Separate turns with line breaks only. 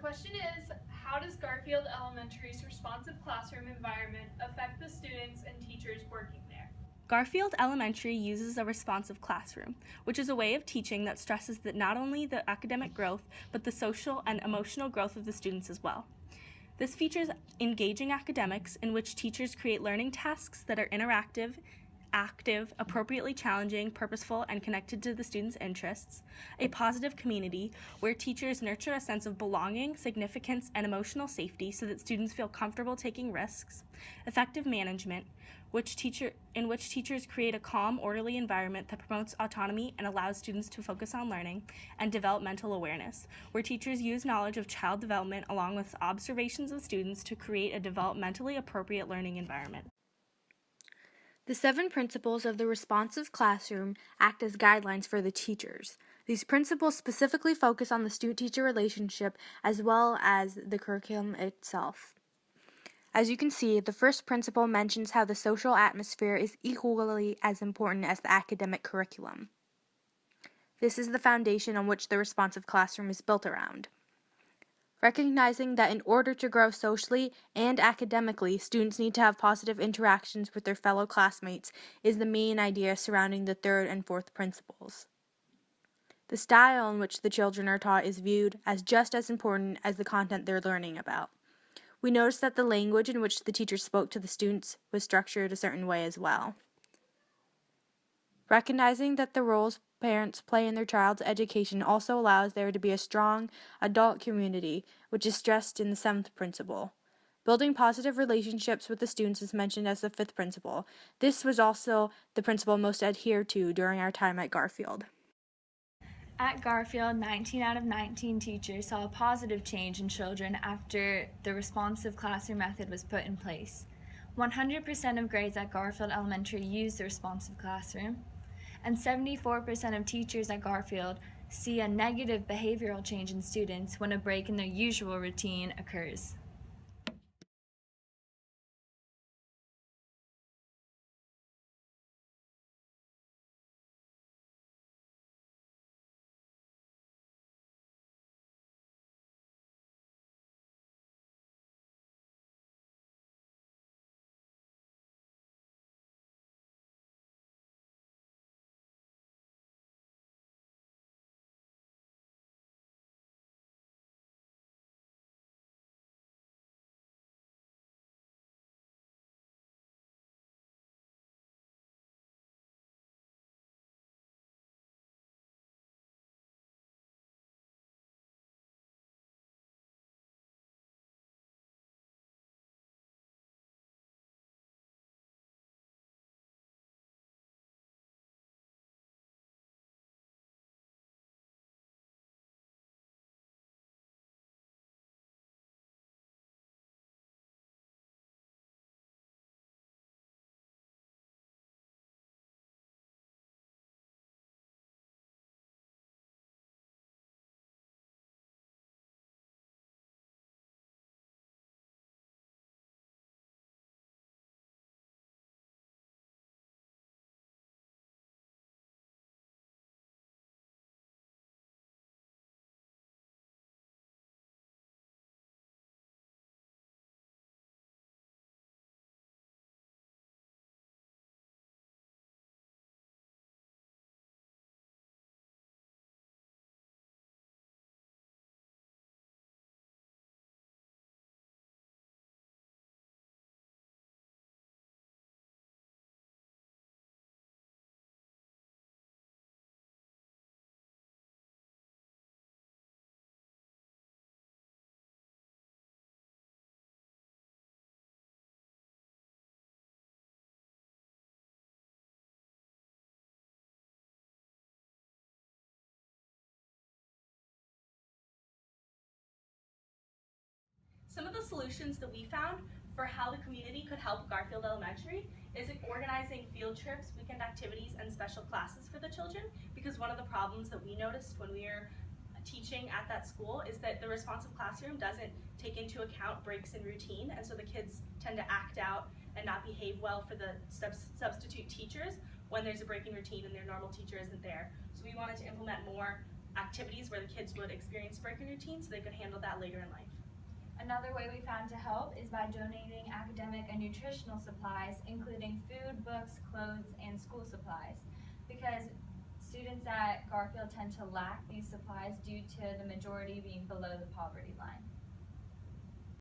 question is, how does Garfield Elementary's responsive classroom environment affect the students and teachers working there?
Garfield Elementary uses a responsive classroom, which is a way of teaching that stresses that not only the academic growth, but the social and emotional growth of the students as well. This features engaging academics in which teachers create learning tasks that are interactive, active, appropriately challenging, purposeful, and connected to the students' interests, a positive community where teachers nurture a sense of belonging, significance, and emotional safety so that students feel comfortable taking risks, effective management, in which teachers create a calm, orderly environment that promotes autonomy and allows students to focus on learning, and developmental awareness, where teachers use knowledge of child development along with observations of students to create a developmentally appropriate learning environment.
The 7 principles of the responsive classroom act as guidelines for the teachers. These principles specifically focus on the student-teacher relationship as well as the curriculum itself. As you can see, the first principle mentions how the social atmosphere is equally as important as the academic curriculum. This is the foundation on which the responsive classroom is built around. Recognizing that in order to grow socially and academically, students need to have positive interactions with their fellow classmates is the main idea surrounding the 3rd and 4th principles. The style in which the children are taught is viewed as just as important as the content they're learning about. We noticed that the language in which the teacher spoke to the students was structured a certain way as well. Recognizing that the roles parents play in their child's education also allows there to be a strong adult community, which is stressed in the 7th principle. Building positive relationships with the students is mentioned as the 5th principle. This was also the principle most adhered to during our time at Garfield.
At Garfield, 19 out of 19 teachers saw a positive change in children after the responsive classroom method was put in place. 100% of grades at Garfield Elementary use the responsive classroom, and 74% of teachers at Garfield see a negative behavioral change in students when a break in their usual routine occurs.
Some of the solutions that we found for how the community could help Garfield Elementary is organizing field trips, weekend activities, and special classes for the children, because one of the problems that we noticed when we were teaching at that school is that the responsive classroom doesn't take into account breaks in routine, and so the kids tend to act out and not behave well for the substitute teachers when there's a break in routine and their normal teacher isn't there. So we wanted to implement more activities where the kids would experience breaking routines so they could handle that later in life.
Another way we found to help is by donating academic and nutritional supplies, including food, books, clothes, and school supplies, because students at Garfield tend to lack these supplies due to the majority being below the poverty line.